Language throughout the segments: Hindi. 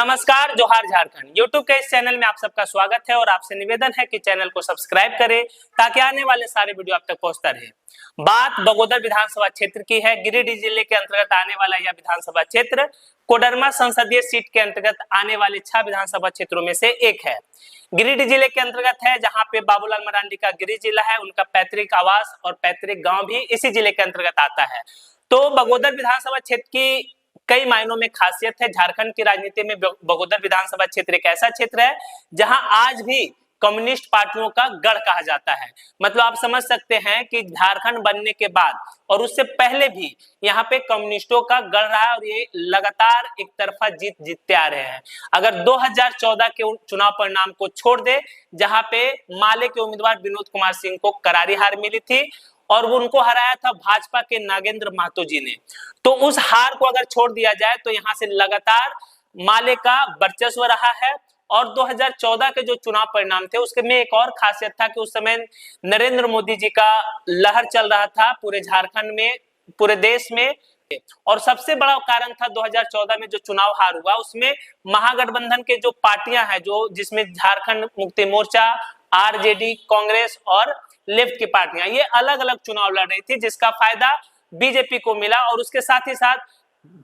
नमस्कार, जोहार झारखंड। यूट्यूब के इस चैनल में आप सबका स्वागत है और आपसे निवेदन है कि चैनल को सब्सक्राइब करें ताकि आने वाले सारे वीडियो आप तक पहुंचता रहे। बात बगोदर विधानसभा क्षेत्र की है। गिरिडीह जिले के अंतर्गत आने वाला यह विधानसभा क्षेत्र कोडरमा संसदीय सीट के अंतर्गत आने वाले 6 विधानसभा क्षेत्रों में से एक है। गिरिडीह जिले के अंतर्गत है, जहां पे बाबूलाल मरांडी का गिरिडीह जिला है। उनका पैतृक आवास और पैतृक गांव भी इसी जिले के अंतर्गत आता है। तो बगोदर विधानसभा क्षेत्र की कई मायनों में खासियत है। झारखंड की राजनीति में बगोदर विधानसभा क्षेत्र एक ऐसा क्षेत्र है जहां आज भी कम्युनिस्ट पार्टियों का गढ़ कहा जाता है। मतलब आप समझ सकते हैं कि झारखंड बनने के बाद और उससे पहले भी यहाँ पे कम्युनिस्टों का गढ़ रहा है और ये लगातार एक तरफा जीतते आ रहे हैं। अगर 2014 के चुनाव परिणाम को छोड़ दे, जहां पे माले के उम्मीदवार विनोद कुमार सिंह को करारी हार मिली थी और वो उनको हराया था भाजपा के नागेंद्र महतो जी ने, तो उस हार को अगर छोड़ दिया जाए तो यहाँ से लगातार माले का वर्चस्व रहा है। और 2014 के जो चुनाव परिणाम थे उसके में एक और खासियत था कि उस समय नरेंद्र मोदी जी का लहर चल रहा था पूरे झारखंड में, पूरे देश में। और सबसे बड़ा कारण था 2014 में जो चुनाव हार हुआ, उसमें महागठबंधन के जो पार्टियां हैं, जो जिसमें झारखंड मुक्ति मोर्चा, आरजेडी, कांग्रेस और लेफ्ट की पार्टियां, ये अलग अलग चुनाव लड़ रही थी, जिसका फायदा बीजेपी को मिला। और उसके साथ ही साथ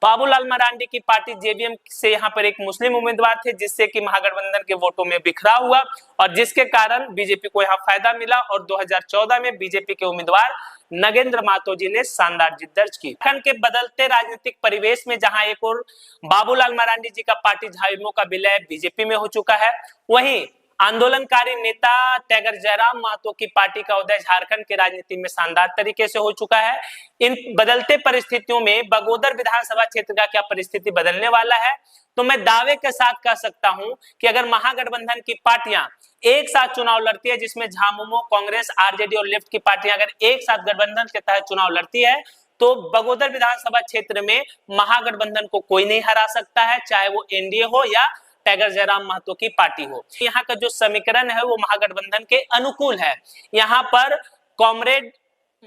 बाबूलाल मरांडी की पार्टी जेवीएम से यहाँ पर एक मुस्लिम उम्मीदवार थे, जिससे कि महागठबंधन के वोटों में बिखराव हुआ और जिसके कारण बीजेपी को यहाँ फायदा मिला। और 2014 में बीजेपी के उम्मीदवार नगेंद्र महतो जी ने शानदार जीत दर्ज की। झारखंड के बदलते राजनीतिक परिवेश में जहां एक और बाबूलाल मरांडी जी का पार्टी झाविमो का विलय बीजेपी में हो चुका है, वहीं आंदोलनकारी नेता टैगर जयराम महतो की पार्टी का उदय झारखंड की राजनीति में शानदार तरीके से हो चुका है। इन बदलते परिस्थितियों में बगोदर विधानसभा क्षेत्र का क्या परिस्थिति बदलने वाला है, तो मैं दावे के साथ कह सकता हूं कि अगर महागठबंधन की पार्टियां एक साथ चुनाव लड़ती है, जिसमें झामुमो, कांग्रेस, आरजेडी और लेफ्ट की पार्टियां अगर एक साथ गठबंधन के तहत चुनाव लड़ती है, तो बगोदर विधानसभा क्षेत्र में महागठबंधन को कोई नहीं हरा सकता है, चाहे वो एनडीए हो या टैगर जयराम महतो की पार्टी हो। यहाँ का जो समीकरण है वो महागठबंधन के अनुकूल है। यहाँ पर कॉमरेड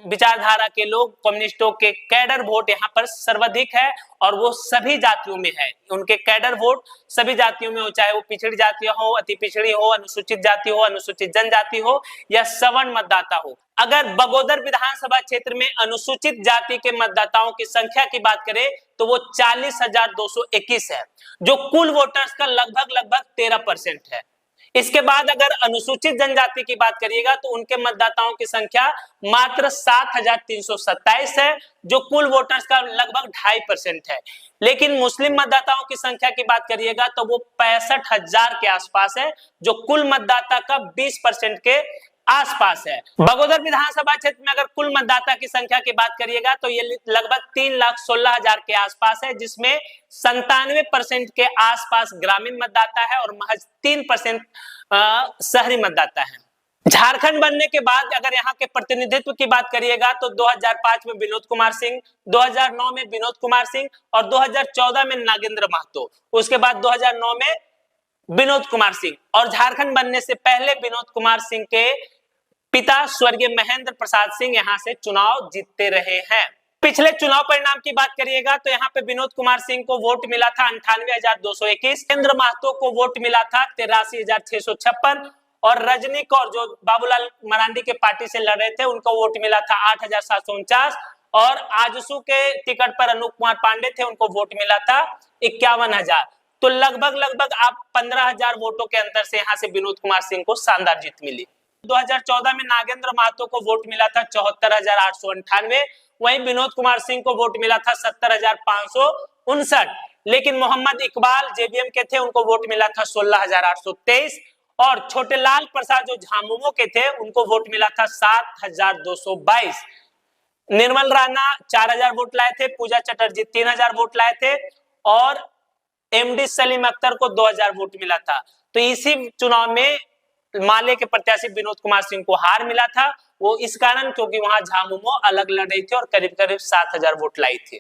विचारधारा के लोग, कम्युनिस्टों के कैडर वोट यहाँ पर सर्वाधिक है और वो सभी जातियों में है। उनके कैडर वोट सभी जातियों में हो, चाहे वो पिछड़ी जातियां हो, अति पिछड़ी हो, अनुसूचित जाति हो, अनुसूचित जनजाति हो या सवर्ण मतदाता हो। अगर बगोदर विधानसभा क्षेत्र में अनुसूचित जाति के मतदाताओं की संख्या की बात करें तो वो 40,221 है, जो कुल वोटर्स का लगभग 13% है। इसके बाद अगर अनुसूचित जनजाति की बात करिएगा तो उनके मतदाताओं की संख्या मात्र 7,327 है, जो कुल वोटर्स का लगभग 2.5% है। लेकिन मुस्लिम मतदाताओं की संख्या की बात करिएगा तो वो 65,000 के आसपास है, जो कुल मतदाता का 20% के आसपास है। बगोदर विधानसभा क्षेत्र में अगर कुल मतदाता की संख्या की बात करिएगा तो ये लगभग 3,16,000 के आसपास है, जिसमें 97% के आसपास ग्रामीण मतदाता है और महज 3% शहरी मतदाता है। झारखंड बनने के बाद अगर यहाँ के प्रतिनिधित्व की बात करिएगा तो 2005 में विनोद कुमार सिंह, 2009 में विनोद कुमार सिंह और 2014 में नागेंद्र महतो, उसके बाद 2009 में विनोद कुमार सिंह। और झारखंड बनने से पहले विनोद कुमार सिंह के पिता स्वर्गीय महेंद्र प्रसाद सिंह यहाँ से चुनाव जीतते रहे हैं। पिछले चुनाव परिणाम की बात करिएगा तो यहाँ पे विनोद कुमार सिंह को वोट मिला था 98,221, नगेंद्र महतो को वोट मिला था 83,656 और रजनी कौर जो बाबूलाल मरांडी के पार्टी से लड़ रहे थे उनको वोट मिला था 8,749 और आजसू के टिकट पर अनूप कुमार पांडे थे, उनको वोट मिला था 51,000। तो लगभग आप 15,000 वोटों के अंतर से यहाँ से विनोद कुमार सिंह को शानदार जीत मिली। 2014 में नागेंद्र महतो को वोट मिला था 74,898, वहीं विनोद कुमार सिंह को वोट मिला था 70,559। लेकिन मोहम्मद इकबाल जेवीएम के थे, उनको वोट मिला था 16,823 और छोटेलाल प्रसाद जो झामुमो के थे उनको वोट मिला था 7,222। निर्मल राणा 4,000 वोट लाए थे, पूजा चटर्जी 3,000 वोट लाए थे और एमडी सलीम अख्तर को 2,000 वोट मिला था। तो इसी चुनाव में माले के प्रत्याशी विनोद कुमार सिंह को हार मिला था, वो इस कारण क्योंकि वहां झामुमो अलग लड़ रही थी और करीब 7,000 वोट लाई थी।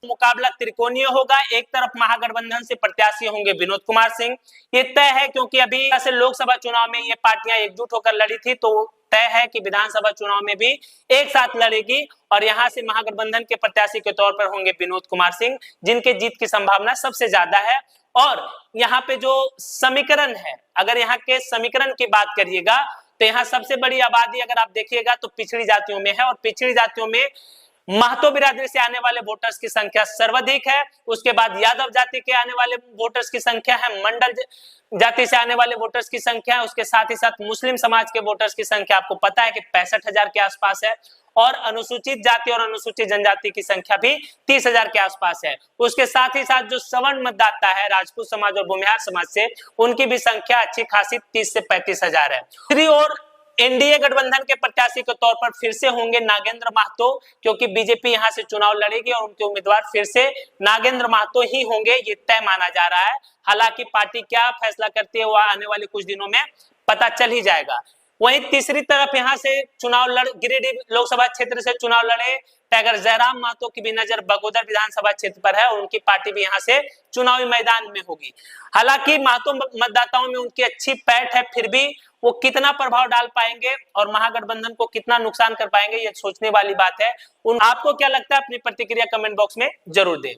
मुकाबला त्रिकोणीय होगा। एक तरफ महागठबंधन से प्रत्याशी होंगे विनोद कुमार सिंह, ये तय है क्योंकि अभी से लोकसभा चुनाव में ये पार्टियां एकजुट होकर लड़ी थी, तो तय है कि विधानसभा चुनाव में भी एक साथ लड़ेगी और यहां से महागठबंधन के प्रत्याशी के तौर पर होंगे विनोद कुमार सिंह, जिनके जीत की संभावना सबसे ज्यादा है। और यहाँ पे जो समीकरण है, अगर यहाँ के समीकरण की बात करिएगा तो यहाँ सबसे बड़ी आबादी अगर आप देखिएगा तो पिछड़ी जातियों में है, और पिछड़ी जातियों में महतो बिरादरी से आने वाले वोटर्स की संख्या सर्वाधिक है। उसके बाद यादव जाति के आने वाले वोटर्स की संख्या है, मंडल जाति से आने वाले वोटर्स की संख्या है, उसके साथ ही साथ मुस्लिम समाज के वोटर्स की संख्या आपको पता है कि 65,000 के आसपास है, और अनुसूचित जाति और अनुसूचित जनजाति की संख्या भी 30,000 के आसपास है। उसके साथ ही साथ जो सवर्ण मतदाता है राजपूत समाज और भूमिहार समाज से, उनकी भी संख्या अच्छी खासी 30 से 35,000 है। दूसरी ओर एनडीए गठबंधन के प्रत्याशी के तौर पर फिर से होंगे नागेंद्र महतो, क्योंकि बीजेपी यहां से चुनाव लड़ेगी और उनके उम्मीदवार फिर से नागेंद्र महतो ही होंगे, ये तय माना जा रहा है। हालांकि पार्टी क्या फैसला करती है वह आने वाले कुछ दिनों में पता चल ही जाएगा। वहीं तीसरी तरफ यहां से चुनाव गिरिडीह लोकसभा क्षेत्र से चुनाव लड़े टाइगर जयराम महतो की भी नजर बगोदर विधानसभा क्षेत्र पर है, और उनकी पार्टी भी यहां से चुनावी मैदान में होगी। हालांकि महतो मतदाताओं में उनकी अच्छी पैठ है, फिर भी वो कितना प्रभाव डाल पाएंगे और महागठबंधन को कितना नुकसान कर पाएंगे, ये सोचने वाली बात है। आपको क्या लगता है, अपनी प्रतिक्रिया कमेंट बॉक्स में जरूर दें।